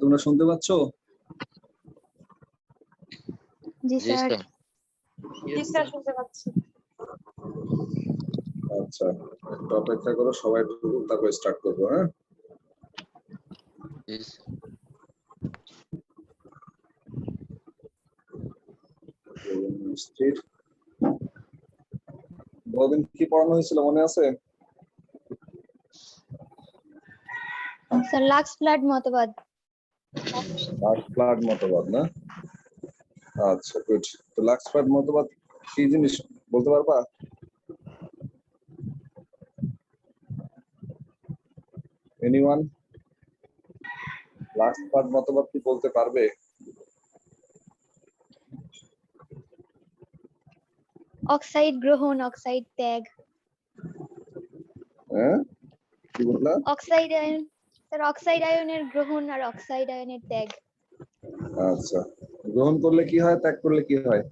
তোমরা শুনতে পাচ্ছ? জি স্যার। জি স্যার, শুনতে পাচ্ছি। আচ্ছা, একটু অপেক্ষা করো, সবাই ঢুকুক, তারপর স্টার্ট করবো। হ্যাঁ, বহুদিন কি পড়ানো হয়েছিল মনে আছে? স্যার লাক্স ফ্ল্যাট মতবাদ। লাক্স ফ্ল্যাট মতবাদ না? আচ্ছা, গুড। তো লাক্স ফ্ল্যাট মতবাদ কি জিনিস বলতে পারবা? এনিওয়ান লাক্স ফ্ল্যাট মতবাদ কি বলতে পারবে? অক্সাইড গ্রহণ, অক্সাইড ত্যাগ। হ্যাঁ, কি বললা? অক্সাইড আয়ন, স্যার অক্সাইড আয়নের গ্রহণ আর অক্সাইড আয়নের ত্যাগ। আচ্ছা, গ্রহণ করলে কি হয়, ত্যাগ করলে কি হয়?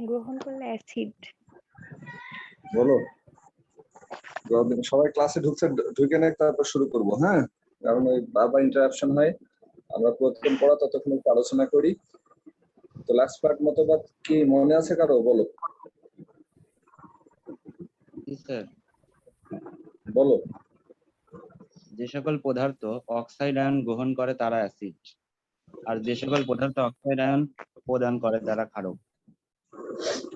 গ্রহণ করলে অ্যাসিড। বলো। সবাই ক্লাসে ঢুকছে, ঢুকে নেই, তারপর শুরু করব। হ্যাঁ, কারণ ওই বারবার ইন্টারাপশন হয়। আমরা প্রথম পড়া ততক্ষণ একটু আলোচনা করি। তো লাক্স ফ্ল্যাট মতবাদ কি মনে আছে কারো? বলো। স্যার, বলো। যে সকল পদার্থ অক্সাইড আয়ন গ্রহণ করে তারা অ্যাসিড, আর যে সকল পদার্থ অক্সাইড আয়ন প্রদান করে তারা ক্ষারক।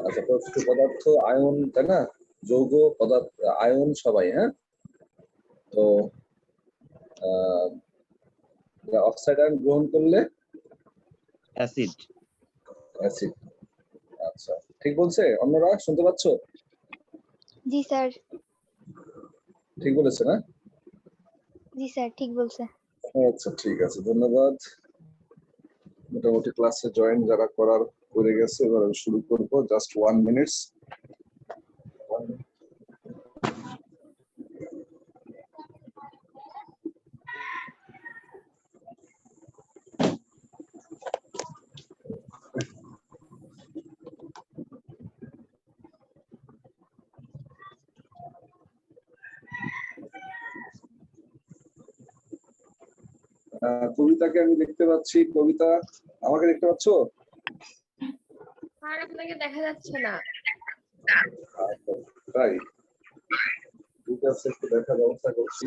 আচ্ছা, প্রত্যেক পদার্থ আয়ন, তাই না? যৌগ পদার্থ আয়ন সবাই। হ্যাঁ, তো অক্সাইড আয়ন গ্রহণ করলে অ্যাসিড। অ্যাসিড। আচ্ছা, ঠিক বলছে? অন্যরা শুনতে পাচ্ছ? জি স্যার। ঠিক বলেছে না? জি স্যার, ঠিক বলছে। আচ্ছা, ঠিক আছে, ধন্যবাদ। মোটামুটি ক্লাসে জয়েন যারা করার করে গেছে, এবার আমি শুরু করবো। Just 1 minute. কবিতাকে আমি দেখতে পাচ্ছি। কবিতা, আমাকে দেখতে পাচ্ছ? আর আপনাকে দেখা যাচ্ছে না। আচ্ছা, তাই? ঠিক আছে, একটু দেখার ব্যবস্থা করছি।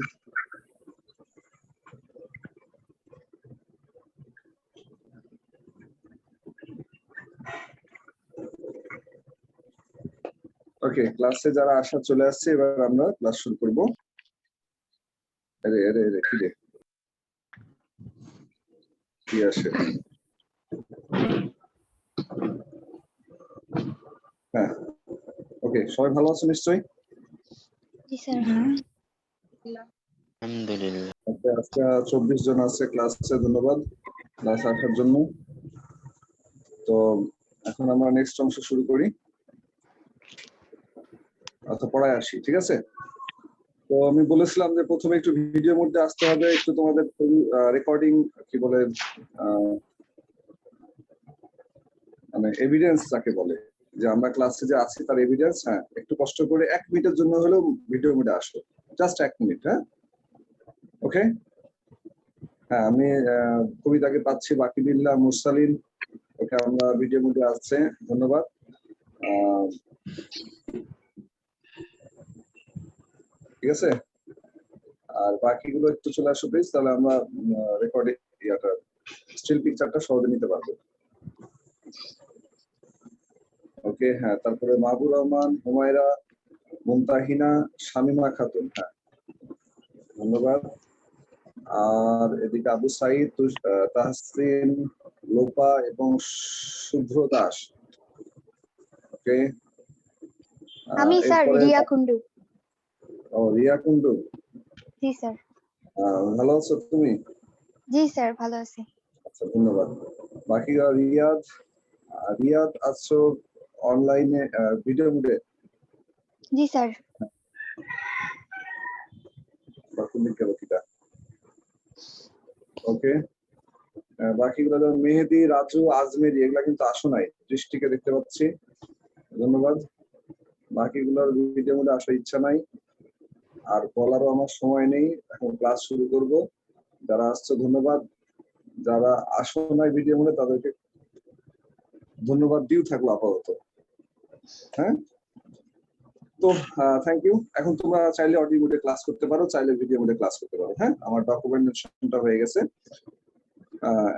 ওকে, ক্লাসে যারা আসা চলে আসছে, এবার আমরা ক্লাস শুরু করব। আরে আরে আরে, কি রে, কি আসে? হ্যাঁ, ওকে, সবাই ভালো আছো নিশ্চয়ই? জি স্যার। আলহামদুলিল্লাহ। আজকে 24 জন আছে ক্লাসে, ধন্যবাদ ক্লাস আসার জন্য। তো এখন আমরা নেক্সট অংশ শুরু করি, অর্থাৎ পড়ায় আসি। ঠিক আছে? তো আমি বলেছিলাম যে প্রথমে একটু ভিডিওর মধ্যে আসতে হবে, একটু তোমাদের রেকর্ডিং কি বলে, মানে এভিডেন্স যাকে বলে, যে আমরা ক্লাসে যে আছি তার এভিডেন্স। হ্যাঁ, একটু কষ্ট করে 1 মিনিটের জন্য হলেও ভিডিওর মধ্যে আসো, জাস্ট 1 মিনিট। হ্যাঁ, ওকে। হ্যাঁ, আমি কবিতাকে পাচ্ছি, বাকি বিল্লাহ মুরসালিন, ওকে আমরা ভিডিওর মধ্যে আসছে, ধন্যবাদ। ঠিক আছে, আর বাকিগুলো একটু চলে আসো প্লিজ, তাহলে আমরা রেকর্ডিং ইয়াটা স্টিল পিকচারটা সহজে নিতে পারবো। ওকে, হ্যাঁ, তারপরে মাহবুর রহমান, হুমায়রা, মুমতাহিনা, শামিমা খাতুন, হ্যাঁ ধন্যবাদ। আর এদিকে আবু সাইদ, তাহসিন, লোপা এবং শুভ্র দাস। ওকে, আমি স্যার এরপরে রিয়া কুন্ডু। ও, রিয়া কুন্ডু, জি স্যার। ভালো আছো তুমি? জি স্যার, ভালো আছি। আচ্ছা, ধন্যবাদ। বাকি রিয়াদ, রিয়াদ আছো? অনলাইনে ভিডিও মোডে জি স্যার। বা কোন দিকে বাকিটা? ওকে, বাকিগুলো যেমন মেহেদি, রাজু, আজমেরি এগুলা কিন্তু আসো নাই, দৃষ্টিকে দেখতে পাচ্ছি, ধন্যবাদ। বাকিগুলোর ভিডিও মোডে আসার ইচ্ছা নাই, আর বলারও আমার সময় নেই, এখন ক্লাস শুরু করব। যারা আসছে ধন্যবাদ, যারা আসো নাই ভিডিও মোডে তাদেরকে ধন্যবাদ দিও থাকলো আপাতত। হ্যাঁ, তো থ্যাংক ইউ। এখন তোমরা চাইলে অডিও মোডে ক্লাস করতে পারো, চাইলে ভিডিও মোডে ক্লাস করতে পারো। হ্যাঁ, আমার ডকুমেন্টেশনটা হয়ে গেছে।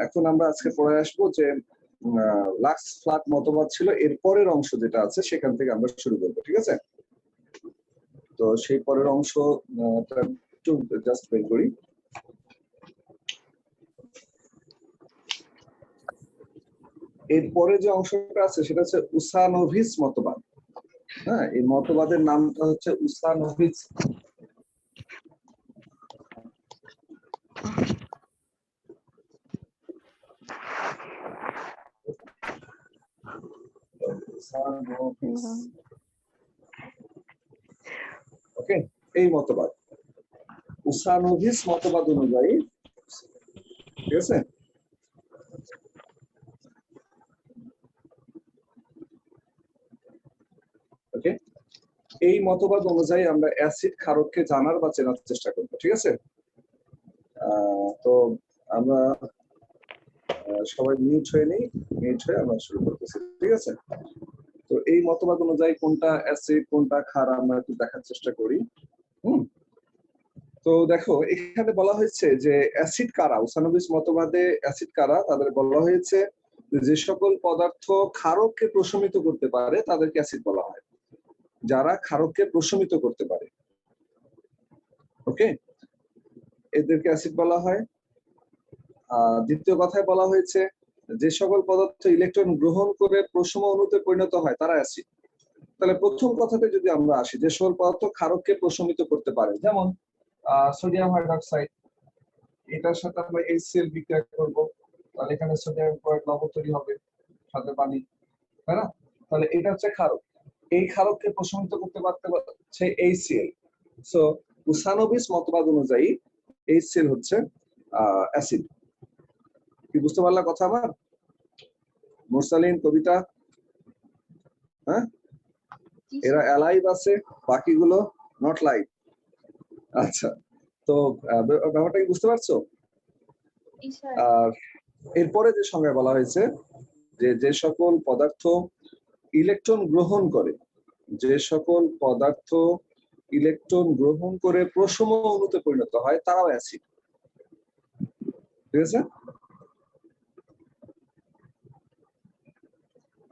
এখন আমরা আজকে পড়ে আসবো যে লাক্স ফ্ল্যাট মতবাদ ছিল, এর পরের অংশ যেটা আছে সেখান থেকে আমরা শুরু করবো, ঠিক আছে? তো সেই পরের অংশ একটু জাস্ট বের করি। এরপরে যে অংশটা আছে সেটা হচ্ছে উসানোভিস মতবাদ। হ্যাঁ, এই মতবাদের নামটা হচ্ছে উসানোভিস। ওকে, এই মতবাদ উসানোভিস মতবাদ অনুযায়ী, ঠিক আছে? ওকে, এই মতবাদ অনুযায়ী আমরা অ্যাসিড ক্ষারককে জানার বা চেনার চেষ্টা করব, ঠিক আছে? তো আমরা সবাই মিউট হয়ে নেই, মিউট হয়ে আমরা শুরু করতেছি, ঠিক আছে? তো এই মতবাদ অনুযায়ী কোনটা অ্যাসিড কোনটা ক্ষার আমরা একটু দেখার চেষ্টা করি। তো দেখো এখানে বলা হয়েছে যে অ্যাসিড কারা, উসানোভিস মতবাদে অ্যাসিড কারা, তাদের বলা হয়েছে যে সকল পদার্থ ক্ষারককে প্রশমিত করতে পারে তাদেরকে অ্যাসিড বলা হয়, যারা ক্ষারককে প্রশমিত করতে পারে, ওকে, এদেরকে অ্যাসিড বলা হয়। দ্বিতীয় কথায় বলা হয়েছে যে সকল পদার্থ ইলেকট্রন গ্রহণ করে প্রশম অণুতে পরিণত হয় তারা অ্যাসিড। তাহলে প্রথম কথাতে যদি আমরা আসি, যে সকল পদার্থ ক্ষারককে প্রশমিত করতে পারে, যেমন সোডিয়াম হাইড্রক্সাইড, এটার সাথে আমরা HCl বিক্রিয়া করব, তাহলে এখানে সোডিয়াম ক্লোরাইড লবণ তৈরি হবে, সাথে পানি, তাই না? তাহলে এটা হচ্ছে ক্ষারক, এই ক্ষারককে প্রশমিত করতে পারছে HCl। সো উসানোভিস মতবাদ অনুযায়ী HCl হচ্ছে অ্যাসিড। কি বুঝতে পারলা কথা আমার? মুরসালিন, কবিতা, হ্যাঁ, এরা অ্যালাইভ আছে, বাকিগুলো নট লাইভ। আচ্ছা, তো ব্যাপারটা কি বুঝতে পারছো? আর এরপরে যে সংজ্ঞা বলা হয়েছে যে যে সকল পদার্থ ইলেকট্রন গ্রহণ করে, যে সকল পদার্থ ইলেকট্রন গ্রহণ করে প্রশম অণুতে পরিণত হয় তারাও অ্যাসিড, ঠিক আছে?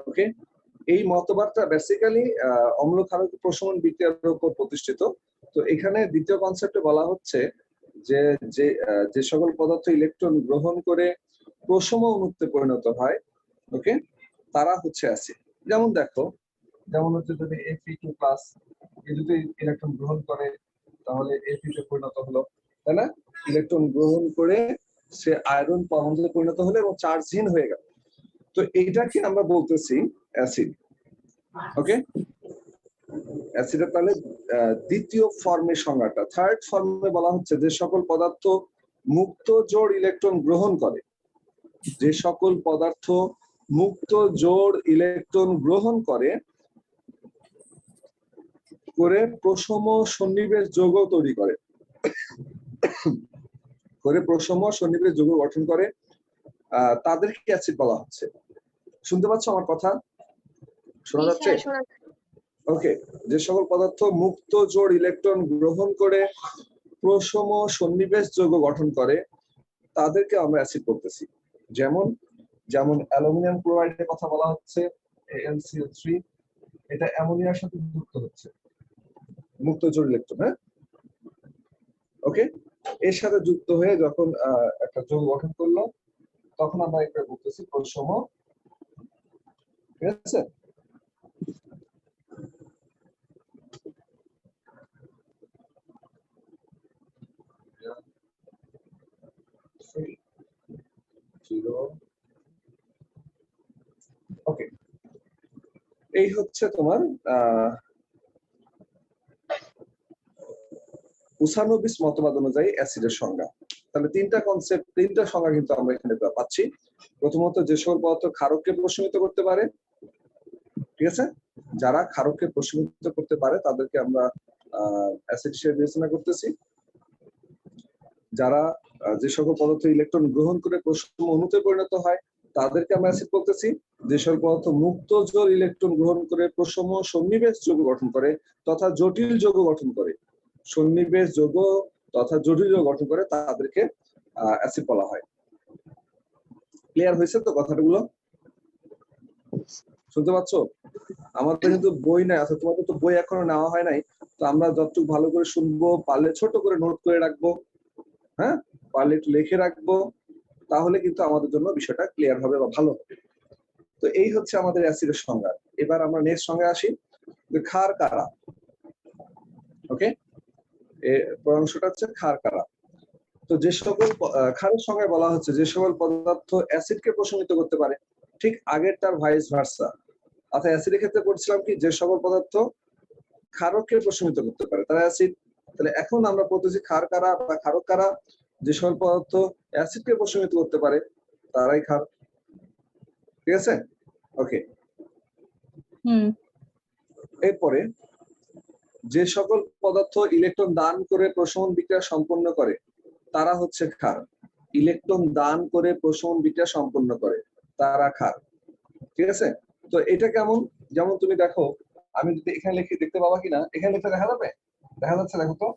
ওকে, এই মতবাদটা বেসিক্যালি অম্ল ক্ষারক প্রশমন বিক্রিয়ার উপর প্রতিষ্ঠিত। তো এখানে দ্বিতীয় কনসেপ্টে বলা হচ্ছে যে যে সকল পদার্থ ইলেকট্রন গ্রহণ করে প্রশম অণুতে পরিণত হয়, ওকে, তারা হচ্ছে অ্যাসিড। যেমন দেখো, যেমন হচ্ছে যদি Fe2+ এ যদি ইলেকট্রন গ্রহণ করে তাহলে Fe তে পরিণত হলো, তাই না? ইলেকট্রন গ্রহণ করে সে আয়রন পরমাণুতে পরিণত হলো এবং চার্জহীন হয়ে গেল। তো এইটাকে আমরা বলতেছি অ্যাসিড, ওকে? অ্যাসিডের তাহলে দ্বিতীয় ফর্মের সংজ্ঞাটা, থার্ড ফর্মে বলা হচ্ছে যে সকল পদার্থ মুক্ত জোড় ইলেকট্রন গ্রহণ করে, যে সকল পদার্থ মুক্ত জোড় ইলেকট্রন গ্রহণ করে প্রশম সন্নিবেশ যৌগ তৈরি করে, প্রশম সন্নিবেশ যৌগ গঠন করে, তাদেরকে অ্যাসিড বলা হচ্ছে। শুনতে পাচ্ছ আমার কথা? শোনা যাচ্ছে? ওকে, যে সকল পদার্থ মুক্ত জোড় ইলেকট্রন গ্রহণ করে প্রশম সন্নিবেশ যৌগ গঠন করে তাদেরকে আমরা অ্যাসিড বলতেছি। যেমন যেমন অ্যালুমিনিয়াম ক্লোরাইডের কথা বলা হচ্ছে AlCl3, এটা অ্যামোনিয়ার সাথে যুক্ত হচ্ছে মুক্ত জোড় ইলেকট্রন, হ্যাঁ, ওকে, এর সাথে যুক্ত হয়ে যখন একটা যৌগ গঠন করলো তখন আমরা এটা বলতেছি প্রশম, ঠিক আছে? ওকে, এই হচ্ছে তোমার উসানোভিস মতবাদ অনুযায়ী অ্যাসিডের সংজ্ঞা। তাহলে তিনটা সংজ্ঞা কিন্তু আমরা এখানে পাচ্ছি। প্রথমত, যে সকল পদার্থ ক্ষারককে প্রশমিত করতে পারে, ঠিক আছে, যারা ক্ষারককে প্রশমিত করতে পারে তাদেরকে আমরা অ্যাসিড হিসেবে বিবেচনা করতেছি। যারা যে সকল পদার্থ ইলেকট্রন গ্রহণ করে প্রশম অণুতে পরিণত হয় তাদেরকে আমরা অ্যাসিড বলতেছি। যে সকল পদার্থ মুক্ত জোড় ইলেকট্রন গ্রহণ করে প্রশম সন্নিবেশ যৌগ গঠন করে তথা জটিল যৌগ গঠন করে, সন্নিবেশ যৌগ তথা জটিল যৌগ গঠন করে, তাদেরকে অ্যাসিড বলা হয়। ক্লিয়ার হয়েছে তো কথাগুলো? শুনতে পাচ্ছ? আমাদের কিন্তু বই নাই, অর্থাৎ তোমাদের তো বই এখনো নেওয়া হয় নাই। তো আমরা যতটুকু ভালো করে শুনবো, পারলে ছোট করে নোট করে রাখবো, হ্যাঁ, পারলে একটু লিখে রাখবো, তাহলে কিন্তু আমাদের জন্য বিষয়টা ক্লিয়ার হবে বা ভালো হবে। তো এই হচ্ছে আমাদের অ্যাসিডের সংজ্ঞা। এবার আমরা নেক্সট সংজ্ঞা আসি, ক্ষার কারা। ওকে, এর অংশটা হচ্ছে ক্ষার কারা। তো যে সকল ক্ষারের সংজ্ঞায় বলা হচ্ছে যে সকল পদার্থ অ্যাসিডকে প্রশমিত করতে পারে, ঠিক আগেরটার ভাইস ভার্সা। অর্থাৎ অ্যাসিডের ক্ষেত্রে পড়ছিলাম কি, যে সকল পদার্থ ক্ষারককে প্রশমিত করতে পারে তারা অ্যাসিড। তাহলে এখন আমরা পড়তেছি ক্ষার কারা বা ক্ষারক কারা। যে সকল পদার্থ অ্যাসিডকে প্রশমিত করতে পারে তারাই ক্ষার। ঠিক আছে, ওকে। এরপরে যে সকল পদার্থ ইলেকট্রন দান করে প্রশমন বিক্রিয়া সম্পন্ন করে তারা হচ্ছে ক্ষার। ইলেকট্রন দান করে প্রশমন বিক্রিয়া সম্পন্ন করে তারা ক্ষার। ঠিক আছে, তো এটা কেমন? যেমন তুমি দেখো, আমি যদি এখানে লিখি, দেখতে পাবা কিনা? এখানে লিখে দেখা যাবে? দেখা যাচ্ছে? দেখো তো।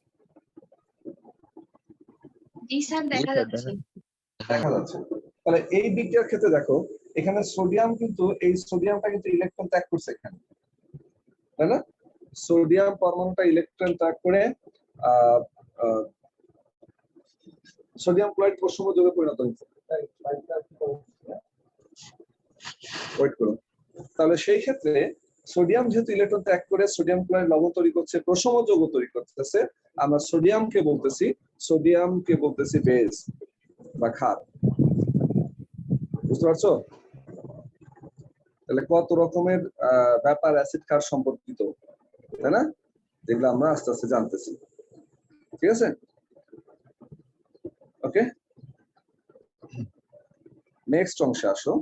জি স্যার, দেখা যাচ্ছে। দেখা যাচ্ছে। তাহলে এই বিক্রিয়ার ক্ষেত্রে দেখো, এখানে সোডিয়াম কিন্তু, এই সোডিয়ামটা কিন্তু ইলেকট্রন ত্যাগ করছে এখানে, তাই না? সোডিয়াম পরমাণুটা ইলেকট্রন ত্যাগ করে সোডিয়াম ক্লোরাইড প্রশম যৌগে পরিণত হচ্ছে। ওয়েট করুন। তাহলে সেই ক্ষেত্রে সোডিয়াম যেহেতু ইলেকট্রন ত্যাগ করে সোডিয়াম ক্লোরাইড লবণ তৈরি করছে, প্রশম যৌগ তৈরি করতেছে, আমরা সোডিয়ামকে বলতেছি বেস বা ক্ষার। বুঝতে পারছো? তাহলে কত রকমের ব্যাপার অ্যাসিড ক্ষার সম্পর্কিত, তাই না? যেগুলো আমরা আস্তে আস্তে জানতেছি। ঠিক আছে, ওকে। নেক্সট অংশে আসো।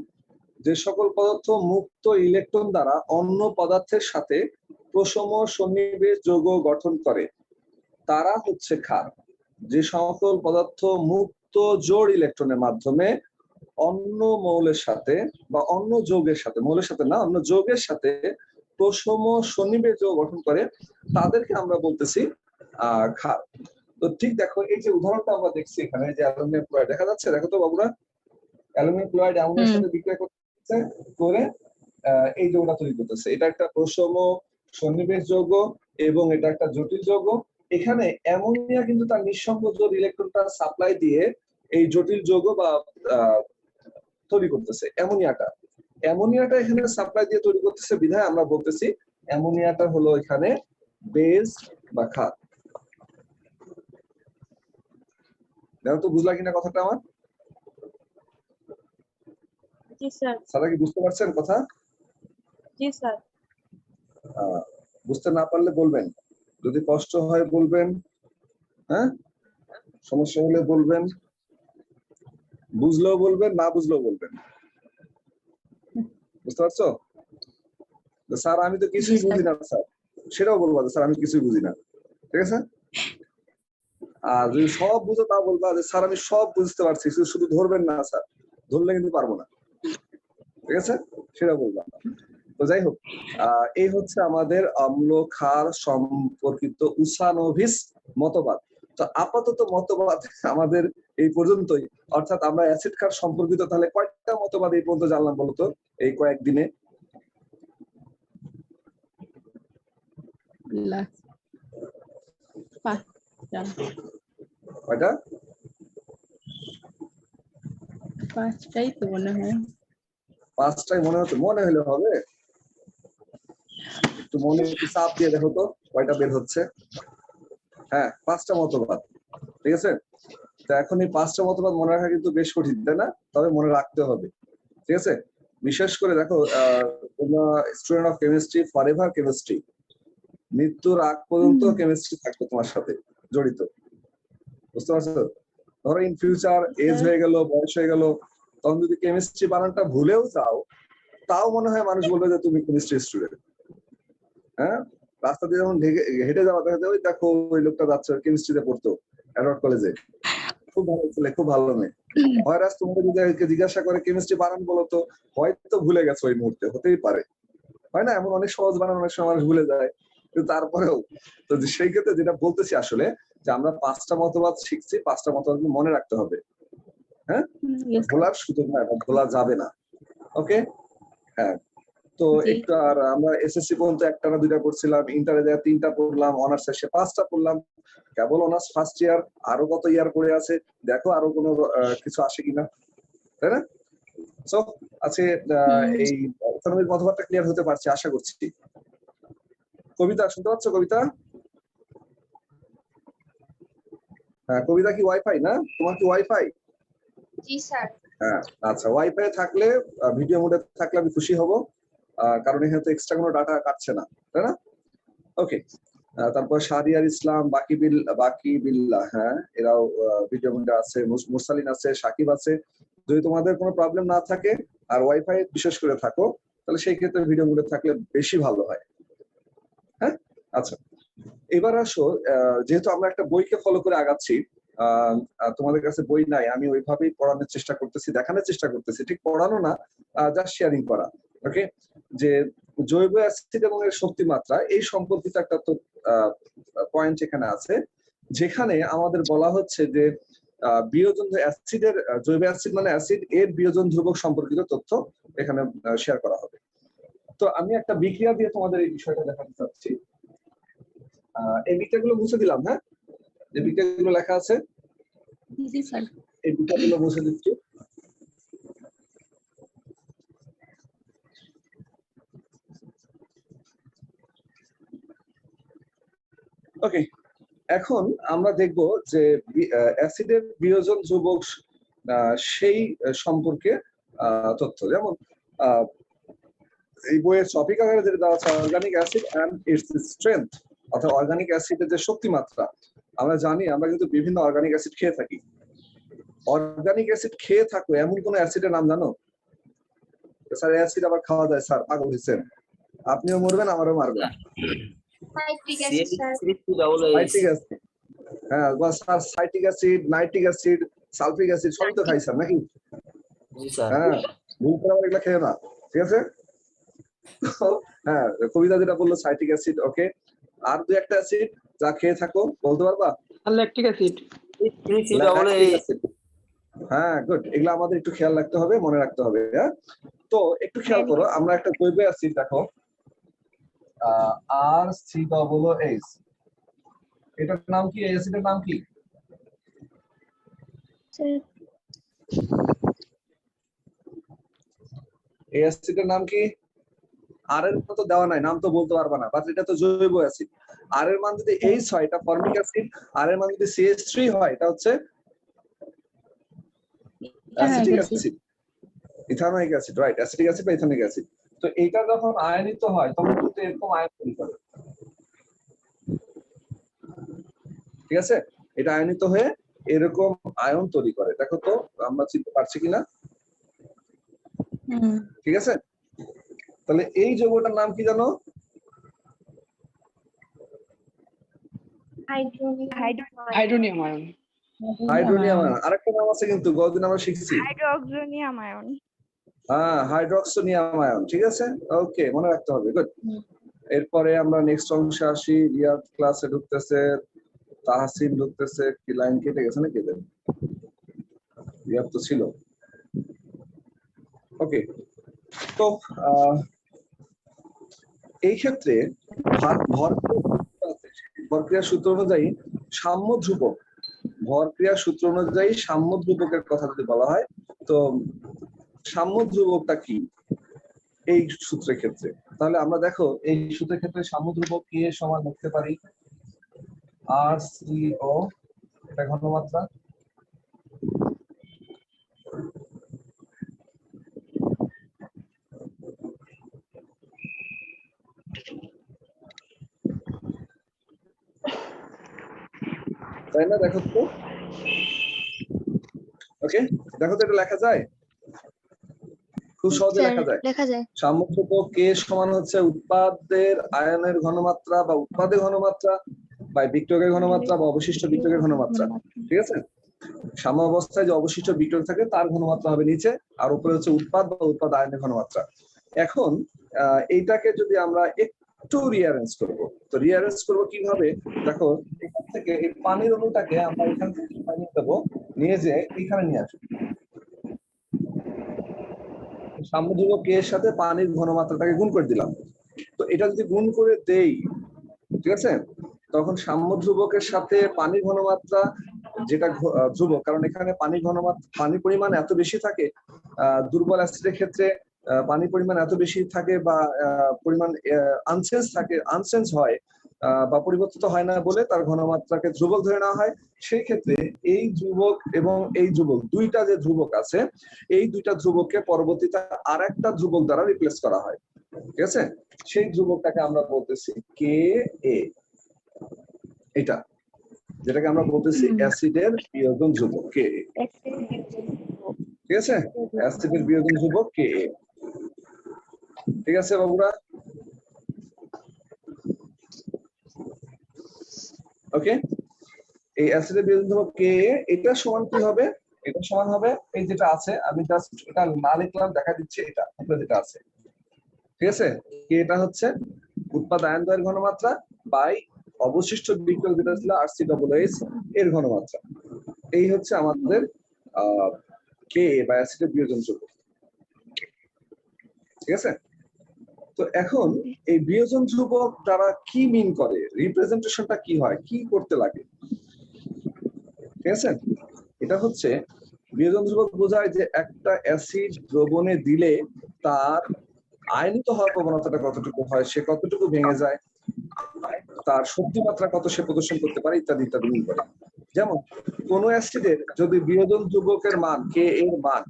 যে সকল পদার্থ মুক্ত ইলেকট্রন দ্বারা অন্য পদার্থের সাথে প্রশম সন্নিবেশ যৌগ গঠন করে তারা হচ্ছে ক্ষার। যে সকল পদার্থ মুক্ত জোড় ইলেকট্রনের মাধ্যমে অন্য মৌলের সাথে বা অন্য যৌগের সাথে, মৌলের সাথে না, অন্য যৌগের সাথে প্রশম সন্নিবেশ যৌগ গঠন করে তাদেরকে আমরা বলতেছি ক্ষার। তো ঠিক দেখো, এই যে উদাহরণটা আমরা দেখছি এখানে, যে অ্যালুমিনিয়াম ক্লোরাইড দেখা যাচ্ছে, দেখো তো বাবুরা, অ্যালুমিনিয়াম ক্লোরাইড অ্যামোনিয়ার সাথে বিক্রিয়া করে এই যৌগটা তৈরি করতেছে। এটা একটা প্রশম সন্নিবেশ যৌগ এবং এটা একটা জটিল যৌগ। এখানে অ্যামোনিয়া কিন্তু তার নিঃসঙ্গ জোড় ইলেকট্রনটা সাপ্লাই দিয়ে এই জটিল যৌগ বা তৈরি করতেছে। অ্যামোনিয়াটা এখানে সাপ্লাই দিয়ে তৈরি করতেছে, বিধায় আমরা বলতেছি অ্যামোনিয়াটা হলো এখানে বেস বা ক্ষার। দেখো তো বুঝলা কিনা কথাটা আমার? জি স্যার। স্যার কি বুঝতে পারছেন কথা? জি স্যার। বুঝতে না পারলে বলবেন, যদি কষ্ট হয় বলবেন, হ্যাঁ, সমস্যা হলে বলবেন, বুঝলেও বলবেন, না বুঝলেও বলবেন। বুঝতে পারছো? স্যার আমি তো কিছুই বুঝি না স্যার, সেটাও বলবো স্যার আমি কিছুই বুঝি না। ঠিক আছে, আর যদি সব বুঝো তা বলবা যে স্যার আমি সব বুঝতে পারছি, শুধু ধরবেন না স্যার, ধরলে কিন্তু পারবো না। ঠিক আছে, সেটা বলবা। তো যাই হোক, এই হচ্ছে আমাদের অম্ল ক্ষার সম্পর্কিত উসানোভিস মতবাদ। তো আপাতত মতবাদ আমাদের এই পর্যন্তই। অর্থাৎ আমরা অ্যাসিড ক্ষার সম্পর্কিত তাহলে কয়েকটা মতবাদ এই পর্যন্ত জানলাম বলতো এই কয়েকদিনে? কয়টা? 5টাই তো মনে হয়। 5টাই মনে হচ্ছে? মনে হলে হবে, একটু মনে একটু চাপ দিয়ে দেখো তো কয়টা বের হচ্ছে। হ্যাঁ, 5টা মতবাদ। ঠিক আছে, তো এখন এই 5টা মতবাদ মনে রাখা কিন্তু বেশ কঠিন, তাই না? তবে মনে রাখতে হবে। ঠিক আছে, বিশেষ করে দেখো তোমরা student of chemistry, forever chemistry, মৃত্যুর আগ পর্যন্ত কেমিস্ট্রি থাকবে তোমার সাথে জড়িত, বুঝতে পারছো? ধরো ইন ফিউচার এজ হয়ে গেল, বয়স হয়ে গেল, তখন যদি কেমিস্ট্রি বানানটা ভুলেও যাও, তাও মনে হয় মানুষ বলবে যে তুমি কেমিস্ট্রি স্টুডেন্ট। হ্যাঁ, রাস্তা দিয়ে যখন হেঁটে যাওয়া দেখা যায়, ওই দেখো ওই লোকটা যাচ্ছে কেমিস্ট্রিতে পড়তো অ্যাডওয়ার্ড কলেজে, খুব ভালো ছেলে, খুব ভালো মেয়ে। হয়রাস তোমাকে যদি জিজ্ঞাসা করে কেমিস্ট্রি বানান বলো, তো হয়তো ভুলে গেছো ওই মুহূর্তে, হতেই পারে, হয় না? এমন অনেক সহজ বানান অনেক সময় মানুষ ভুলে যায়, কিন্তু তারপরেও তো সেই ক্ষেত্রে যেটা বলতেছি আসলে, যে আমরা 5টা মতবাদ শিখছি, 5টা মতবাদ মনে রাখতে হবে। হ্যাঁ, Yes, sir. ভোলার সুযোগ না, ভোলা যাবে না। ওকে, হ্যাঁ। তো জি। একটু আর আমরা এসএসসি পর্যন্ত 1টা না 2টা পড়ছিলাম, ইন্টারে যায় 3টা পড়লাম, অনার্স শেষে 5টা পড়লাম, কেবল অনার্স ফার্স্ট ইয়ার, আরো কত ইয়ার পড়ে আছে, দেখো আরো কোনো কিছু আসে কিনা, তাই না? সো আজকে এই ইকোনমিক মতবাদটা ক্লিয়ার হতে পারছে আশা করছি। কবিতা শুনতে পাচ্ছ? কবিতা, হ্যাঁ, কবিতা কি ওয়াইফাই না? তোমার কি ওয়াইফাই? জি স্যার। হ্যাঁ, আচ্ছা, ওয়াইফাই থাকলে, ভিডিও মোডে থাকলে আমি খুশি হব, কারণ এখানে তো এক্সট্রা কোনো ডাটা কাটছে না, তাই না? ওকে, তারপর শাহরিয়ার ইসলাম, বাকি বিল্লাহ, হ্যাঁ, এরাও ভিডিও মোডে আছে, মুরসালিন আছে, সাকিব আছে। যদি তোমাদের কোনো প্রবলেম না থাকে আর ওয়াইফাই বিশেষ করে থাকো, তাহলে সেই ক্ষেত্রে ভিডিও মোডে থাকলে বেশি ভালো হয়। হ্যাঁ, আচ্ছা, এবার আসো, যেহেতু আমরা একটা বইকে ফলো করে আগাচ্ছি, তোমাদের কাছে বই নাই, আমি ওইভাবেই পড়ানোর চেষ্টা করতেছি, দেখানোর চেষ্টা করতেছি, ঠিক পড়ানো না, জাস্ট শেয়ারিং করা। ওকে, যে জৈব অ্যাসিড এবং এর শক্তি মাত্রা এই সম্পর্কিত একটা তো পয়েন্ট এখানে আছে, যেখানে আমাদের বলা হচ্ছে যে বিয়োজন অ্যাসিডের, জৈব অ্যাসিড মানে অ্যাসিড, এর বিয়োজন ধ্রুবক সম্পর্কিত তথ্য এখানে শেয়ার করা হবে। তো আমি একটা বিক্রিয়া দিয়ে তোমাদের এই বিষয়টা দেখাতে চাচ্ছি। এই বিক্রিয়াগুলো মুছে দিলাম, হ্যাঁ, যে বিক্রিয়াগুলো লেখা আছে জি স্যার। এই বিক্রিয়াগুলো মুছে দিচ্ছি। ওকে, এখন আমরা দেখব যে অ্যাসিডের বিয়োজন ধ্রুবক সেই সম্পর্কে তথ্য, যেমন এই বইয়ের টপিক আকারে যেটা দেওয়া আছে, organic acid and its strength, অর্থাৎ অর্গানিক অ্যাসিডের যে শক্তি মাত্রা। আমরা জানি আমরা কিন্তু বিভিন্ন অর্গানিক অ্যাসিড খেয়ে থাকি। অর্গানিক অ্যাসিড খেয়ে থাকো এমন কোন অ্যাসিডের নাম জানো? স্যার অ্যাসিড আবার খাওয়া যায় স্যার, পাগল হয়েছেন, আপনিও মরবেন আমারও মারবেন। Citric acid sir. Citric acid, হ্যাঁ, sir citric acid, nitric acid, sulphuric acid সবই তো খাইছেন নাকি? হ্যাঁ, ভুল করে আবার এগুলা খেয়ে না, ঠিক আছে? হ্যাঁ, কবিতা যেটা বললো সাইট্রিক অ্যাসিড, ওকে। আর দুই একটা অ্যাসিড যা খেয়ে থাকো, বলতে পারবা? Lactic acid. হ্যাঁ, গুড, এগুলো আমাদের একটু খেয়াল রাখতে হবে, মনে রাখতে হবে। হ্যাঁ, তো একটু খেয়াল করো, আমরা একটা জৈব অ্যাসিড দেখো, RCOOH, এটার নাম কি? এই অ্যাসিডের নাম কি? এই অ্যাসিডের নাম কি? আর এর তো দেওয়া নাই, নাম তো বলতে পারবা না, বাট এটা তো জৈব অ্যাসিড। আর এর মান যদি H হয় এটা ফর্মিক অ্যাসিড, আর এর মান যদি CH3 হয় এটা হচ্ছে acetic acid, ethanoic acid, right, acetic acid বা ইথানোয়িক অ্যাসিড। তো এইটা যখন আয়নিত হয় তখন কিন্তু এরকম আয়ন তৈরি করে, ঠিক আছে? এটা আয়নিত হয়ে এরকম আয়ন তৈরি করে, দেখো তো আমরা চিনতে পারছি কিনা, ঠিক আছে? তাহলে এই যৌগটার নাম কি জানো? Hydronium ion. Hydronium ion. আরেকটা নাম আছে কিন্তু, গতদিন আমরা শিখেছি, হাইড্রোক্সোনিয়াম আয়ন। হ্যাঁ, হাইড্রোক্সোনিয়াম আয়ন, ঠিক আছে? ওকে, মনে রাখতে হবে, গুড। এরপরে আমরা নেক্সট অংশে আসি। রিয়াদ ক্লাসে ঢুকতেছে, তাহসিন ঢুকতেছে, কি লাইন কেটে গেছে নাকি এদের? রিয়াদ তো ছিল, ওকে। তো এই ক্ষেত্রে ভরক্রিয়া সূত্র অনুযায়ী সাম্য ধ্রুবক, ভরক্রিয়া সূত্র অনুযায়ী সাম্য ধ্রুবকের কথা যদি বলা হয়, তো সাম্য ধ্রুবকটা কি এই সূত্রের ক্ষেত্রে? তাহলে আমরা দেখো এই সূত্রের ক্ষেত্রে সাম্য ধ্রুবক কি সমান লিখতে পারি RCO, এটা ঘনমাত্রা, তাই না? দেখো তো, ওকে, দেখো তো এটা লেখা যায়, খুব সহজে স্যার লেখা যায়। লেখা যায়। সাম্যধ্রুবক কে সমান হচ্ছে উৎপাদের আয়নের ঘনমাত্রা বা উৎপাদের ঘনমাত্রা বা বিক্রিয়কের ঘনমাত্রা বা অবশিষ্ট বিক্রিয়কের ঘনমাত্রা। ঠিক আছে, সাম্য অবস্থায় যে অবশিষ্ট বিক্রিয়ক থাকে তার ঘনমাত্রা হবে নিচে, আর উপরে হচ্ছে উৎপাদ বা উৎপাদ আয়নের ঘনমাত্রা। এখন এইটাকে যদি আমরা একটু রিঅ্যারেঞ্জ করব, তো রিঅ্যারেঞ্জ করব কিভাবে? দেখো, এখান থেকে এই পানির অণুটাকে আমরা এখান থেকে পানি দেবো, নিয়ে যে এখানে নিয়ে আসবো, সাম্যধ্রুবক কে এর সাথে পানির ঘনমাত্রাটাকে গুণ করে দিলাম। তো এটা যদি গুণ করে দেই, ঠিক আছে, তখন সাম্যধ্রুবকের সাথে পানির ঘনমাত্রা যেটা ধ্রুবক, কারণ এখানে পানির ঘনমাত্রা, পানির পরিমাণ এত বেশি থাকে, দুর্বল অ্যাসিডের ক্ষেত্রে পানির পরিমাণ এত বেশি থাকে বা পরিমাণ আনচেঞ্জ থাকে, আনচেঞ্জ হয় বা পরিবর্তিত হয় না বলে তার ঘনমাত্রাকে ধ্রুবক ধরে নেওয়া হয়। সেই ক্ষেত্রে এই ধ্রুবক এবং এই ধ্রুবক, দুইটা যে ধ্রুবক আছে, এই দুইটা ধ্রুবককে পরবর্তীতে আরেকটা ধ্রুবক দ্বারা রিপ্লেস করা হয়। ঠিক আছে, সেই ধ্রুবকটাকে আমরা বলতেছি কে এ, এটা যেটাকে আমরা বলতেছি অ্যাসিডের বিয়োজন ধ্রুবক কে এ। ঠিক আছে, অ্যাসিডের বিয়োজন ধ্রুবক কে এ। ঠিক আছে বাবুরা, ওকে। এই অ্যাসিডের বিয়োজন ধ্রুবক কে এ, এটা সমান কি হবে? এটা সমান হবে এই যেটা আছে, আমি জাস্ট এটা না লিখলাম, দেখা দিচ্ছে এটা উপরে যেটা আছে। ঠিক আছে, কে এটা হচ্ছে উৎপাদ আয়ন দ্বয়ের ঘনমাত্রা বাই অবশিষ্ট বিক্রিয়ক যেটা ছিল RCOOH এর ঘনমাত্রা। এই হচ্ছে আমাদের কে বা অ্যাসিডের বিয়োজন ধ্রুবক। ঠিক আছে, তো এখন এই বিয়োজন ধ্রুবক দ্বারা কি মিন করে, রিপ্রেজেন্টেশনটা কি হয়, কি করতে লাগে? ঠিক আছে, এটা হচ্ছে বিয়োজন ধ্রুবক বোঝায় যে একটা অ্যাসিড দ্রবণে দিলে তার আয়নিত হওয়ার প্রবণতাটা কতটুকু হয়, সে কতটুকু ভেঙে যায়, তার শক্তি মাত্রা কত সে প্রদর্শন করতে পারে, ইত্যাদি ইত্যাদি মিন করে। যেমন কোন অ্যাসিডের যদি বিয়োজন ধ্রুবকের মান কে এর মান,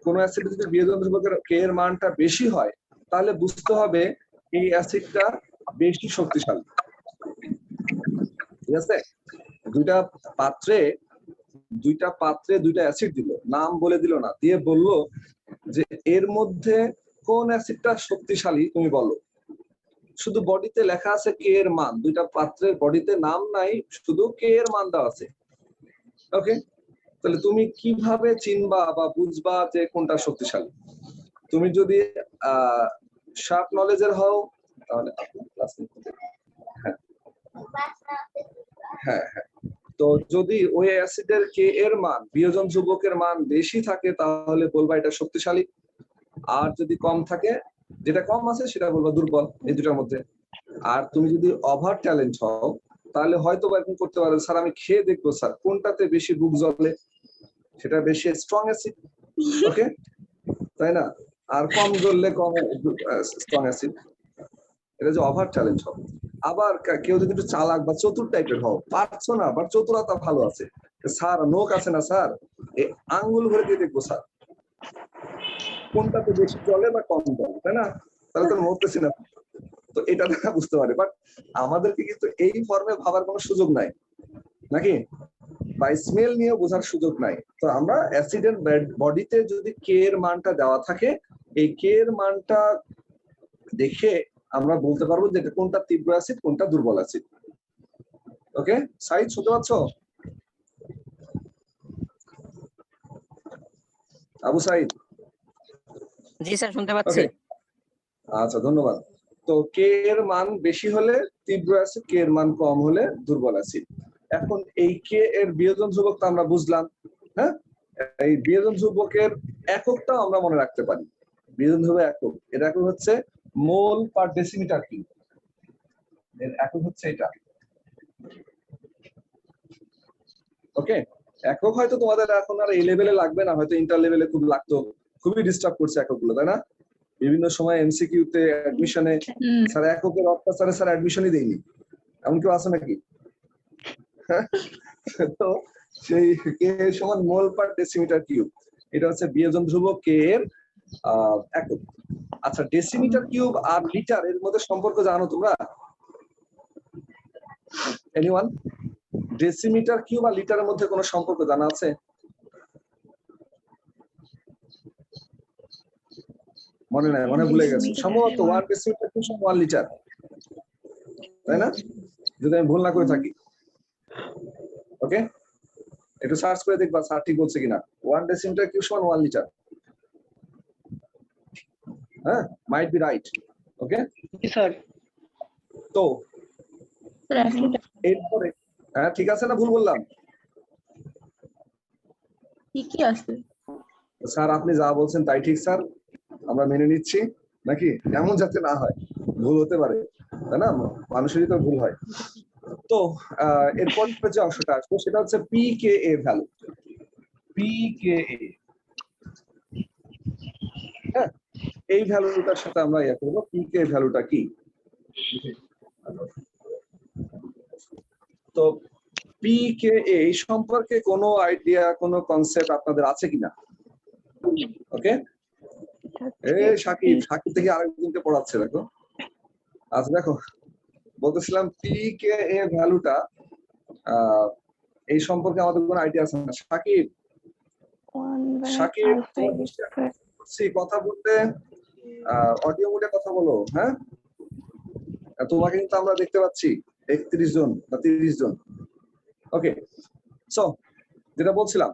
কোন অ্যাসিডের যদি বিয়োজন ধ্রুবকের কে এর মানটা বেশি হয়, তাহলে বুঝতে হবে এই অ্যাসিডটা বেশি শক্তিশালী। ঠিক আছে, দুইটা পাত্রে দুইটা অ্যাসিড দিল, নাম বলে দিল না, দিয়ে বলল যে এর মধ্যে কোন অ্যাসিডটা শক্তিশালী তুমি বলো। শুধু বডিতে লেখা আছে কে এর মান, দুইটা পাত্রের বডিতে নাম নাই, শুধু কে এর মান দেওয়া আছে। ওকে, তাহলে তুমি কিভাবে চিনবা বা বুঝবা যে কোনটা শক্তিশালী? তুমি যদি শার্প নলেজের হও তাহলে হ্যাঁ হ্যাঁ, তো যদি ওই অ্যাসিডের কে এর মান বিয়োজন ধ্রুবকের মান বেশি থাকে তাহলে বলবা এটা শক্তিশালী, আর যদি কম থাকে, যেটা কম আছে সেটা বলবা দুর্বল, এই দুটার মধ্যে। আর তুমি যদি ওভার ট্যালেন্ট হও তাহলে হয়তো এরকম করতে পারো, স্যার আমি খেয়ে দেখবো স্যার কোনটাতে বেশি বুক জ্বলে, সেটা বেশি স্ট্রং অ্যাসিড। ওকে, তাই না? আর কম জ্বললে কম স্ট্রং অ্যাসিড। এটা যে ওভার ট্যালেন্ট হবে। আবার কেউ যদি একটু চালাক বা চতুর টাইপের হও, পারছো না বা চতুরতা ভালো আছে, স্যার নোক আছে না স্যার, এই আঙ্গুল ভরে দিয়ে দেখবো স্যার কোনটাতে বেশি চলে বা কম চলে, তাই না? তাহলে তো মরতেছি না। তো এটা দেখা বুঝতে পারে, বাট আমাদেরকে কিন্তু এই ফর্মে ভাবার কোনো সুযোগ নাই, নাকি? বা স্মেল নিয়ে বোঝার সুযোগ নাই। তো আমরা অ্যাসিডের বডিতে যদি কে এর মানটা দেওয়া থাকে, এই কে এর মানটা দেখে আমরা বলতে পারবো যে কোনটা তীব্র অ্যাসিড কোনটা দুর্বল অ্যাসিড। ওকে, সাইদ শুনতে পাচ্ছ? আবু সাইদ? জি স্যার, শুনতে পাচ্ছি। আচ্ছা, ধন্যবাদ। তো কে এর মান বেশি হলে তীব্র অ্যাসিড, কে এর মান কম হলে দুর্বল অ্যাসিড। এখন এই কে এর বিয়োজন ধ্রুবক তো আমরা বুঝলাম, হ্যাঁ? এই বিয়োজন ধ্রুবকের এককটাও আমরা মনে রাখতে পারি। বিয়োজন ধ্রুবক একক, এর একক হচ্ছে মোল পার ডেসিমিটার কিউব, এর একক হচ্ছে এটা। ওকে, একক হয়তো তোমাদের এখন আর এই লেভেলে লাগবে না, হয়তো ইন্টার লেভেলে খুব লাগতো, খুবই ডিস্টার্ব করছে এককগুলো, তাই না? বিভিন্ন সময় এমসিকিউ তে অ্যাডমিশনে স্যার এককের অত্যাচারে স্যার অ্যাডমিশনই দেয়নি, এমন কেউ আছে নাকি? তো সেই কে সমান মোল পার ডেসিমিটার কিউব, এটা হচ্ছে বিয়োজন ধ্রুবক কে এর একক। আচ্ছা, ডেসিমিটার কিউব আর লিটার এর মধ্যে সম্পর্ক জানো তোমরা? এনিওয়ান? ডেসিমিটার কিউব আর লিটারের মধ্যে কোনো সম্পর্ক জানা আছে? মনে নাই, মনে ভুলে গেছে সম্ভবত। 1 ডেসিমিটার কিউব সমান 1 লিটার, তাই না? যদি আমি ভুল না করে থাকি। ওকে, একটু সার্চ করে দেখবা স্যার ঠিক বলছে কিনা। 1 ডেসিমিটার কিউব সমান 1 লিটার। হ্যাঁ, might be right. Okay, G sir. তো স্যার 1 লিটার এরপরে হ্যাঁ ঠিক আছে না ভুল বললাম? ঠিকই আছে। স্যার আপনি যা বলছেন তাই ঠিক স্যার, আমরা মেনে নিচ্ছি, নাকি? এমন যাতে না হয়, ভুল হতে পারে, তাই না? মানুষেরই তো ভুল হয়। তো এরপর যে অংশটা আসবে সেটা হচ্ছে পিকেএ ভ্যালু। পিকেএ, হ্যাঁ, এই ভ্যালুটার সাথে আমরা ইয়ে করবো। পিকে ভ্যালুটা কি? তো পিকেএ এই সম্পর্কে কোনো আইডিয়া, কোনো কনসেপ্ট আপনাদের আছে কিনা? ওকে, সাকিব থেকে আরেকজনকে পড়াচ্ছে, দেখো। আচ্ছা দেখো, বলতেছিলাম পিকেএ ভ্যালুটা এই সম্পর্কে আমাদের কোনো আইডিয়া আছে না? সাকিব, কথা বলতে অডিও মোডে কথা বলো। হ্যাঁ, তোমাকে কিন্তু আমরা দেখতে পাচ্ছি 31 জন বা 30 জন। ওকে, সো যেটা বলছিলাম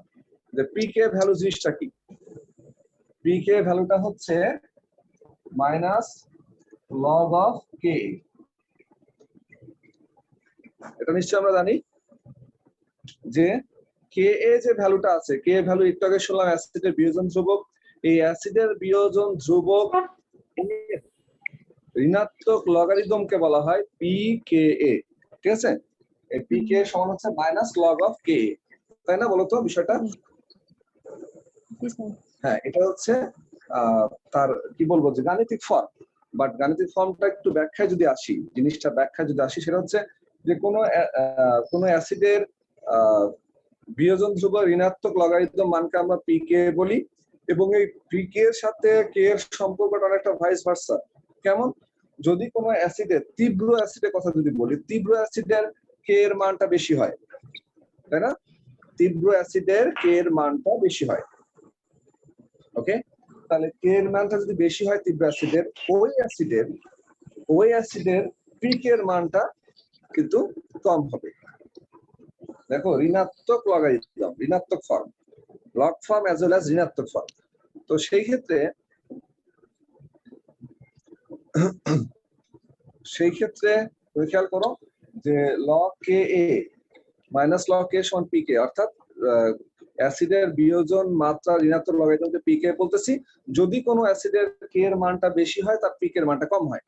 যে পিকে ভ্যালু জিনিসটা কি? পিকে ভ্যালুটা হচ্ছে মাইনাস লগ অফ কে। এটা নিশ্চয়ই আমরা জানি যে কে এ যে ভ্যালুটা আছে, কে ভ্যালু একটু আগে শুনলাম অ্যাসিডের বিয়োজন ধ্রুবক। এই অ্যাসিডের বিয়োজন ধ্রুবক ঋণাত্মক লগারিদমকে বলা হয় পিকেএ। ঠিক আছে, এই পিকে সমান হচ্ছে মাইনাস লগ অফ কে, তাই না? বলো তো বিষয়টা। হ্যাঁ, এটা হচ্ছে তার কি বলবো যে গাণিতিক ফর্ম। বাট গাণিতিক ফর্মটা একটু ব্যাখ্যায় যদি আসি, জিনিসটা ব্যাখ্যায় যদি আসি, সেটা হচ্ছে যে কোনো অ্যাসিডের বিয়োজন ধ্রুবক ঋণাত্মক লগারিদম মানকে আমরা পিকে বলি, এবং এই পিকে এর সাথে কে এর সম্পর্কটা অনেকটা ভাইস ভার্সা। কেমন? যদি কোনো অ্যাসিডের, তীব্র অ্যাসিডের কথা যদি বলি, তীব্র অ্যাসিডের কে এর মানটা বেশি হয়, তাই না? তীব্র অ্যাসিডের কে এর মানটা বেশি হয়। ওকে, তাহলে কে এর মানটা যদি বেশি হয় তীব্র অ্যাসিডের, ওই অ্যাসিডের পিকে এর মানটা কিন্তু কম হবে। দেখো, ঋণাত্মক লগারিদম, ঋণাত্মক form, log form as well as ঋণাত্মক ফর্ম। তো সেই ক্ষেত্রে তুমি খেয়াল করো যে লগ কে এ মাইনাস লগ কে সমান পিকে, অর্থাৎ অ্যাসিডের বিয়োজন মাত্রা ঋণাত্মক লগারিদমকে পিকে বলতেছি। যদি কোনো অ্যাসিডের কে এর মানটা বেশি হয় তার পিকে এর মানটা কম হয়।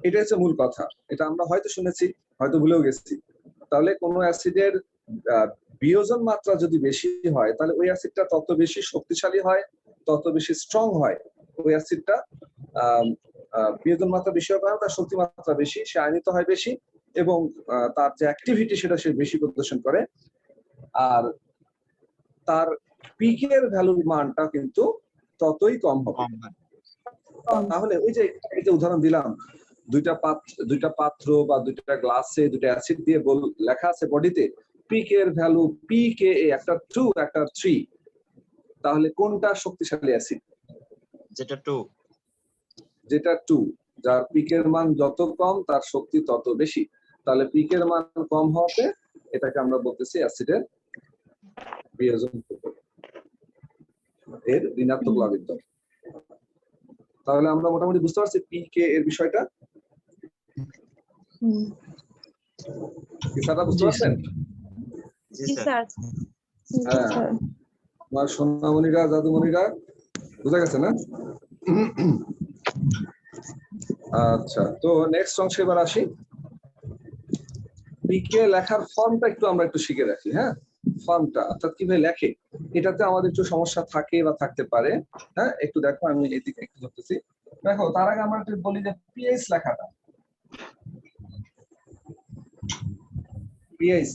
এটা হচ্ছে মূল কথা। এটা আমরা হয়তো শুনেছি, হয়তো ভুলেও গেছি। তাহলে কোনো অ্যাসিডের বিয়োজন মাত্রা যদি বেশি হয়, তাহলে ওই অ্যাসিডটা তত বেশি শক্তিশালী হয়, তত বেশি স্ট্রং হয়। ওই অ্যাসিডটা বিয়োজন মাত্রা বেশি হওয়ার কারণে তার শক্তি মাত্রা বেশি, সে আয়নিত হয় বেশি, এবং তার যে অ্যাক্টিভিটি সেটা সে বেশি প্রদর্শন করে। আর তার পিকে এর ভ্যালুর মানটা কিন্তু ততই কম হবে। তাহলে ওই যে উদাহরণ দিলাম, দুইটা পাত্র বা দুইটা গ্লাসে দুইটা অ্যাসিড দিয়ে লেখা আছে বডিতে পিকে এর ভ্যালু পিকে, একটা 2 একটা 3, তাহলে কোনটা শক্তিশালী অ্যাসিড? যেটা 2, যার পিকের মান যত কম তার শক্তি তত বেশি। তাহলে পিকের মান কম হওয়াতে এটাকে আমরা বলতেছি অ্যাসিডের বিয়োজন ধ্রুবক, এর ঋণাত্মক লগারিদম। তাহলে আমরা মোটামুটি বুঝতে পারছি পিকে এর বিষয়টা। স্যাররা বুঝতে পারছেন? হ্যাঁ, আমার সোনামণিরা, জাদুমণিরা বুঝা গেছে না? আচ্ছা, তো নেক্সট অংশে এবার আসি। পিকে লেখার ফর্মটা আমরা একটু শিখে রাখি। হ্যাঁ, ফর্মটা অর্থাৎ কিভাবে লেখে, এটাতে আমাদের একটু সমস্যা থাকে বা থাকতে পারে। হ্যাঁ, একটু দেখো, আমি এদিকে একটু ধরতেছি। দেখো, তার আগে আমরা একটু বলি যে পিএইচ লেখাটা, পিএইচ,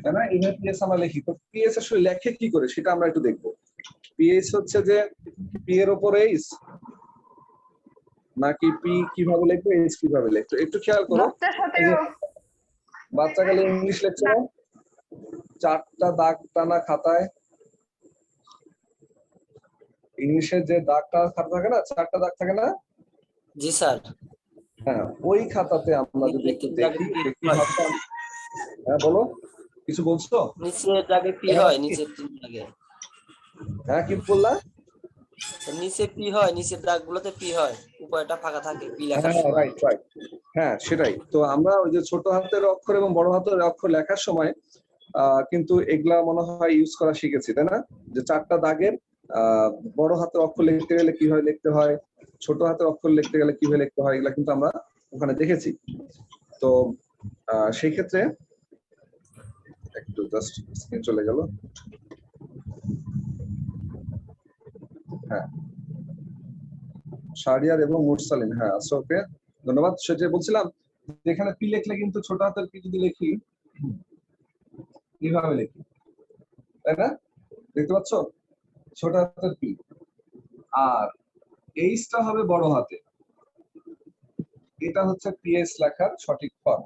তাই না? এইভাবে পিএইচ আমরা লিখি। তো পিএইচ আসলে লেখে কি করে সেটা আমরা একটু দেখবো। পিএইচ হচ্ছে যে পি এর উপর এইচ, নাকি পি কিভাবে লিখবো, এইচ কিভাবে লিখবো, একটু খেয়াল করো। বাচ্চার এই যে সাথেও বাচ্চা গেলে ইংলিশ লেখছে না, 4টা দাগ টানা খাতায়, ইংলিশের যে দাগটা খাতা থাকে না, 4টা দাগ থাকে না, জি স্যার। হ্যাঁ ওই খাতাতে আমরা যদি একটু দেখি দেখি ভাবতাম। হ্যাঁ বলো, কিছু বলছো? নিচের দাগে পি হয়, নিচের তিন দাগে। হ্যাঁ কি বললা? নিচে পি হয়, নিচের দাগগুলোতে পি হয়, উপরটা ফাঁকা থাকে পি লেখার হ্যাঁ সময়। রাইট রাইট, হ্যাঁ সেটাই তো। আমরা ওই যে ছোট হাতের অক্ষর এবং বড় হাতের অক্ষর লেখার সময় কিন্তু এগুলা মনে হয় ইউজ করা শিখেছি, তাই না? যে 4টা দাগের বড় হাতের অক্ষর লিখতে গেলে কিভাবে লিখতে হয়, ছোট হাতের অক্ষর লিখতে গেলে কিভাবে লিখতে হয়, এগুলা কিন্তু আমরা ওখানে দেখেছি। তো সেই ক্ষেত্রে একটু জাস্ট স্ক্রিন চলে গেল। হ্যাঁ শাহরিয়ার এবং মুরসালিন, হ্যাঁ আচ্ছা ওকে ধন্যবাদ। সেটা বলছিলাম এখানে পি লিখলে কিন্তু ছোট হাতের পি যদি লিখি কিভাবে লিখি, তাই না? দেখতে পাচ্ছ ছোট হাতের পি, আর এইচটা হবে বড় হাতে, এটা হচ্ছে পিএস লেখার সঠিক ফর্ম।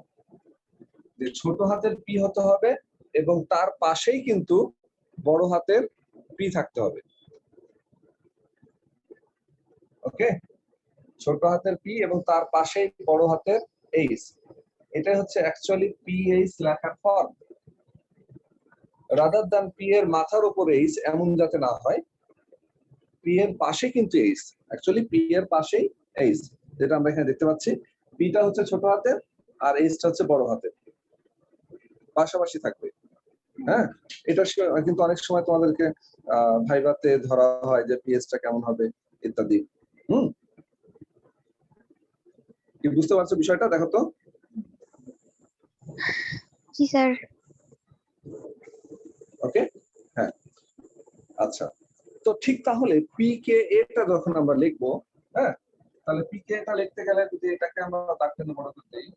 যে ছোট হাতের পি হতে হবে এবং তার পাশেই কিন্তু বড় হাতের পি থাকতে হবে। ওকে, ছোট হাতের পি এবং তার পাশেই বড় হাতের এইচ, এটাই হচ্ছে অ্যাকচুয়ালি পিএইচ লেখার ফর্ম। রাদার দ্যান পি এর মাথার উপরে এইচ এমন যাতে না হয়, পি এর পাশে কিন্তু এইচ, অ্যাকচুয়ালি পি এর পাশেই এইচ, যেটা আমরা এখানে দেখতে পাচ্ছি। পিটা হচ্ছে ছোট হাতের আর এইচটা হচ্ছে বড় হাতের, পাশাপাশি থাকবে। হ্যাঁ এটা কিন্তু অনেক সময় তোমাদেরকে ভাইভাতে ধরা হয় যে পিএইচটা কেমন হবে ইত্যাদি। কি বুঝতে পারছো বিষয়টা? দেখো তো। জি স্যার। ওকে, হ্যাঁ আচ্ছা। তো ঠিক তাহলে পি কে এটা যখন আমরা লিখবো, হ্যাঁ তাহলে পি কে এটা লিখতে গেলে যদি এটাকে আমরা দাগ টেনে বড় করতে দিই,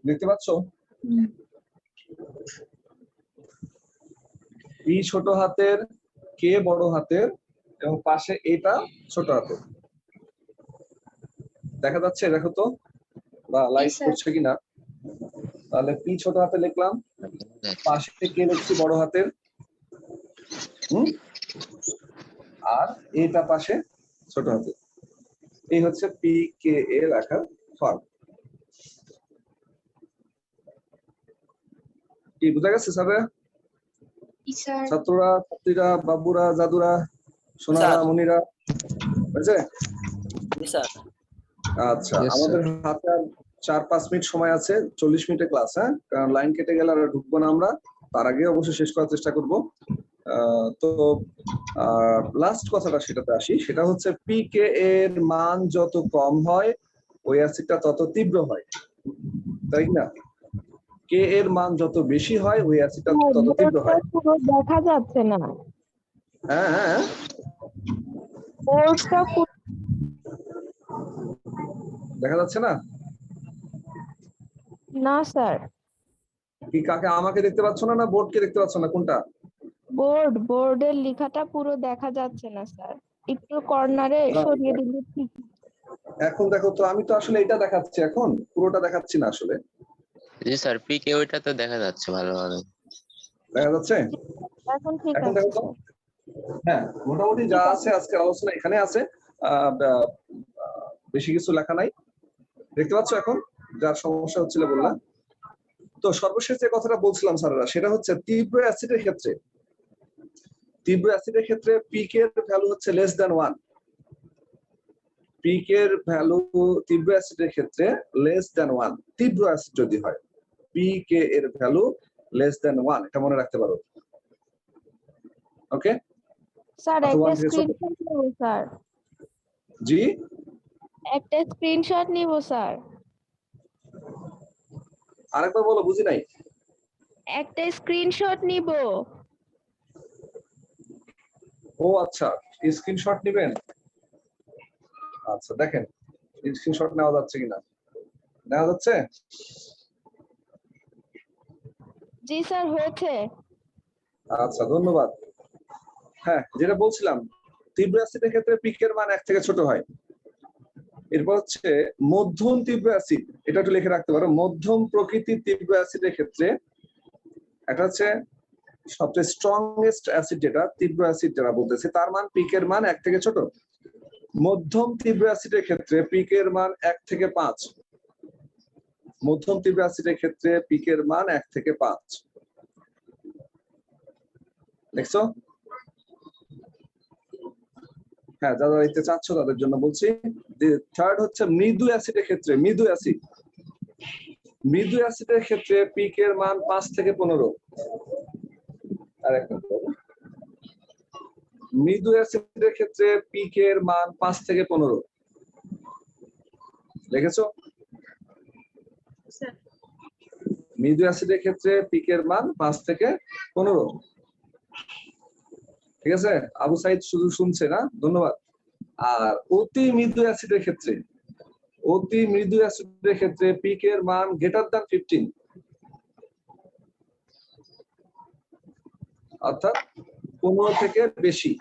দেখতে পাচ্ছ পি ছোট হাতের, কে বড় হাতের এবং পাশে এটা ছোট হাতের, দেখা যাচ্ছে? দেখো তো, বা লাইভ স্যার। করছে কিনা। তাহলে পি ছোট হাতে লিখলাম, পাশে কে লিখছি বড় হাতের, আর এটা পাশে ছোট হাতের। এই হচ্ছে পি কে এ লেখার ফর্ম। কি বুঝা গেছে স্যার? স্যার। ছাত্ররা, ছাত্রীরা, বাবুরা, জাদুরা, সোনারা, স্যার। মনিরা, বুঝছে? জি স্যার। আচ্ছা আমাদের হাতে আর 4-5 মিনিট সময় আছে, 40 মিনিটের ক্লাস। হ্যাঁ কারণ লাইন কেটে গেলে আর ঢুকবো না আমরা, তার আগে অবশ্যই শেষ করার চেষ্টা করব। তো লাস্ট কথাটা সেটাতে আসি, সেটা হচ্ছে পি কে এর মান যত কম হয় ওই অ্যাসিডটা তত তীব্র হয়, তাই না? কে এর মান যত বেশি হয় ওই অ্যাসিডটা তত তীব্র হয়। পুরো দেখা যাচ্ছে না, হ্যাঁ হ্যাঁ বোর্ডটা দেখা যাচ্ছে না? না স্যার, কি কাকে আমাকে দেখতে পাচ্ছ না, না বোর্ডকে দেখতে পাচ্ছ না, কোনটা? বোর্ডের লেখাটা পুরো দেখা যাচ্ছে না স্যার, একটু কর্নারে সরিয়ে দিলে ঠিক। এখন দেখো তো, আমি তো আসলে এটা দেখাচ্ছি, এখন পুরোটা দেখাচ্ছি না আসলে। জি স্যার, পিকে ওইটা তো দেখা যাচ্ছে ভালোভাবে। দেখা যাচ্ছে? এখন ঠিক এখন আছে দেখো তো। হ্যাঁ মোটামুটি যা আছে আজকের আলোচনা এখানে আছে, বেশি কিছু লেখা নাই। দেখতে পাচ্ছ এখন যার সমস্যা হচ্ছিল বললাম। তো সর্বশেষ যে কথাটা বলছিলাম স্যারেরা, সেটা হচ্ছে তীব্র অ্যাসিডের ক্ষেত্রে, পিক এর ভ্যালু হচ্ছে লেস দ্যান 1। পিক এর ভ্যালু তীব্র অ্যাসিডের ক্ষেত্রে লেস দ্যান 1, তীব্র অ্যাসিড যদি হয় পিক এর ভ্যালু লেস দ্যান 1, এটা মনে রাখতে পারো। ওকে স্যার, একটা স্ক্রিনশট নিব স্যার, জি একটা স্ক্রিনশট নিব স্যার, আরেকবার বলো, বুঝি নাই। একটা স্ক্রিনশট নিব। ও আচ্ছা, স্ক্রিনশট নেবেন। আচ্ছা দেখেন স্ক্রিনশট নেওয়া যাচ্ছে কিনা, নেওয়া যাচ্ছে? জি স্যার হয়েছে। আচ্ছা ধন্যবাদ। হ্যাঁ যেটা বলছিলাম, তীব্র অ্যাসিডের ক্ষেত্রে পিকের মান 1 থেকে ছোট হয়। এরপর হচ্ছে মধ্যম তীব্র অ্যাসিড, এটা একটু লিখে রাখতে পারো। মধ্যম প্রকৃতির তীব্র অ্যাসিডের ক্ষেত্রে একটা হচ্ছে সবচেয়ে স্ট্রংগেস্ট অ্যাসিড, যেটা তীব্র অ্যাসিড যারা বলতেছে, তার মান পিকের মান 1 থেকে ছোট। মধ্যম তীব্র অ্যাসিডের ক্ষেত্রে পিকের মান 1 থেকে 5। মধ্যম তীব্র অ্যাসিডের ক্ষেত্রে পিকের মান 1 থেকে 5। দেখছো? হ্যাঁ যারা দেখতে চাচ্ছ তাদের জন্য বলছি। থার্ড হচ্ছে মৃদু অ্যাসিডের ক্ষেত্রে, মৃদু অ্যাসিডের ক্ষেত্রে পিকের মান 5 থেকে 15। আর একটা মৃদু অ্যাসিডের ক্ষেত্রে পিকের মান 5 থেকে 15। দেখেছো? মৃদু অ্যাসিডের ক্ষেত্রে পিকের মান 5 থেকে 15। ঠিক আছে, আবু সাইদ শুধু শুনছে না, ধন্যবাদ। আর অতি মৃদু অ্যাসিডের ক্ষেত্রে, পিকের মান গ্রেটার দ্যান 15, অর্থাৎ 15 থেকে বেশি।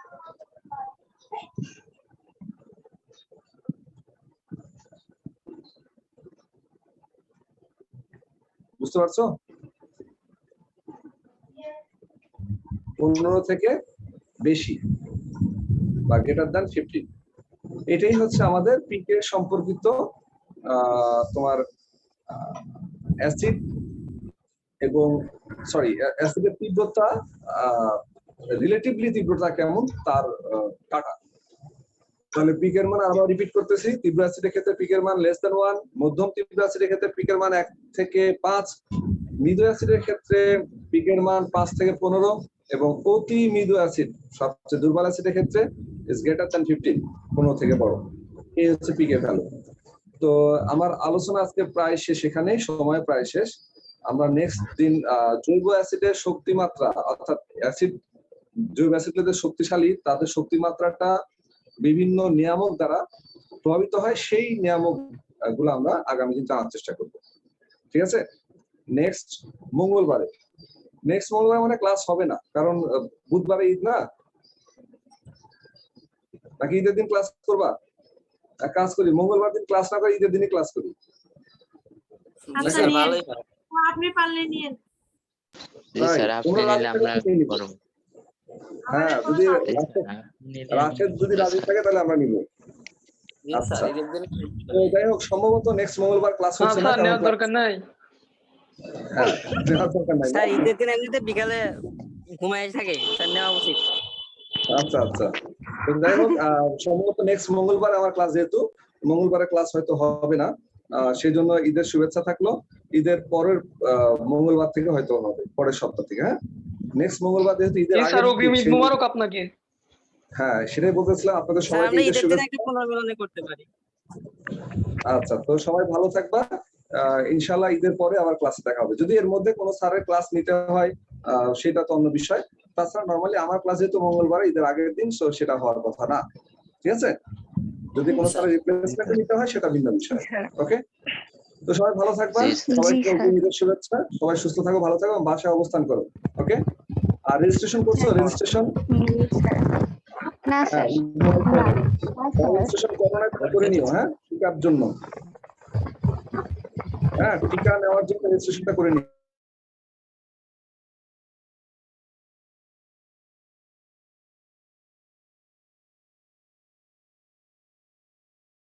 বুঝতে পারছো? 15 থেকে বেশি বা গ্রেটার দ্যান 15, এটাই হচ্ছে আমাদের পিকের সম্পর্কিত তোমার অ্যাসিড এবং অ্যাসিডের তীব্রতা, রিলেটিভলি তীব্রতা কেমন তার কাটা। তাহলে পিকের মান আবার রিপিট করতেছি, তীব্র অ্যাসিডের ক্ষেত্রে পিকের মান লেস দ্যান 1, মধ্যম তীব্র অ্যাসিডের ক্ষেত্রে পিকের মান 1 থেকে 5, মৃদু অ্যাসিডের ক্ষেত্রে পিকের মান 5 থেকে 15, এবং অতি মৃদু অ্যাসিড সবচেয়ে দুর্বল অ্যাসিডের ক্ষেত্রে ইজ গ্রেটার দ্যান 15, 15 থেকে বড়। এই হচ্ছে পিকের ভ্যালু। তো আমার আলোচনা আজকে প্রায় শেষ, এখানেই সময় প্রায় শেষ। আমরা নেক্সট দিন জৈব অ্যাসিডের শক্তিমাত্রা, অর্থাৎ জৈব অ্যাসিডগুলোদের শক্তিশালী, তাদের শক্তিমাত্রাটা বিভিন্ন নিয়ামক দ্বারা প্রভাবিত হয়, সেই নিয়ামক গুলো আমরা আগামী দিন জানার চেষ্টা করব। ঠিক আছে? নেক্সট মঙ্গলবারে মানে ক্লাস হবে না, কারণ বুধবারে ঈদ না, নাকি ঈদের দিন ক্লাস করবা? এক কাজ করি, মঙ্গলবার দিন ক্লাস না করে ঈদের দিনই ক্লাস করি। জি স্যার ভালোই হয়। আপনি পারলে নিয়েন। জি স্যার, আপনি নিলে আমরা করব। হ্যাঁ যদি রাশেদ যদি রাজি থাকে তাহলে আমরা নিব। জি আচ্ছা। স্যার ঈদের দিন। তো যাই হোক, সম্ভবত নেক্সট মঙ্গলবার ক্লাস হ্যাঁ হচ্ছে না, স্যার নেওয়ার দরকার নাই। হ্যাঁ নেওয়ার দরকার নাই। স্যার ঈদের দিন এমনিতে বিকালে ঘুমায় থাকে, স্যার নেওয়া উচিত। আচ্ছা আচ্ছা, তো যাই হোক সম্ভবত নেক্সট মঙ্গলবার আমার ক্লাস, যেহেতু মঙ্গলবারে ক্লাস হয়তো হবে না, সেই জন্য ঈদের শুভেচ্ছা থাকলো। ঈদের পরের মঙ্গলবার থেকে হয়তো হবে, পরের সপ্তাহ থেকে। হ্যাঁ নেক্সট মঙ্গলবার যেহেতু ঈদের জি আগে, স্যার অগ্রিম ঈদ মোবারক আপনাকে। হ্যাঁ সেটাই বলতেছিলাম, আপনাদের স্যার সবাইকে আমরা ঈদের ঈদের দিন শুভেচ্ছা। একটা পুনর্মিলনী করতে পারি। আচ্ছা, তো সবাই ভালো থাকবা। ইনশাআল্লাহ ঈদের পরে আবার ক্লাসে দেখা হবে। যদি এর মধ্যে কোনো স্যারের ক্লাস নিতে হয় সেটা তো অন্য বিষয়। তাছাড়া নরমালি আমার ক্লাস যেহেতু মঙ্গলবার ঈদের আগের দিন, সো সেটা হওয়ার কথা না। ঠিক আছে? যদি কোনো স্যারের রিপ্লেসমেন্ট নিতে হয় সেটা ভিন্ন বিষয়। ওকে, তো সবাই ভালো থাকবা, সবাইকে ঈদের শুভেচ্ছা। সবাই সুস্থ থাকো, ভালো থাকো, বাসায় অবস্থান করো। ওকে, আর রেজিস্ট্রেশন করছো? রেজিস্ট্রেশন না স্যার। রেজিস্ট্রেশন করে নিও। হ্যাঁ টিকার জন্য, হ্যাঁ টিকা নেওয়ার জন্য রেজিস্ট্রেশনটা করে নিও।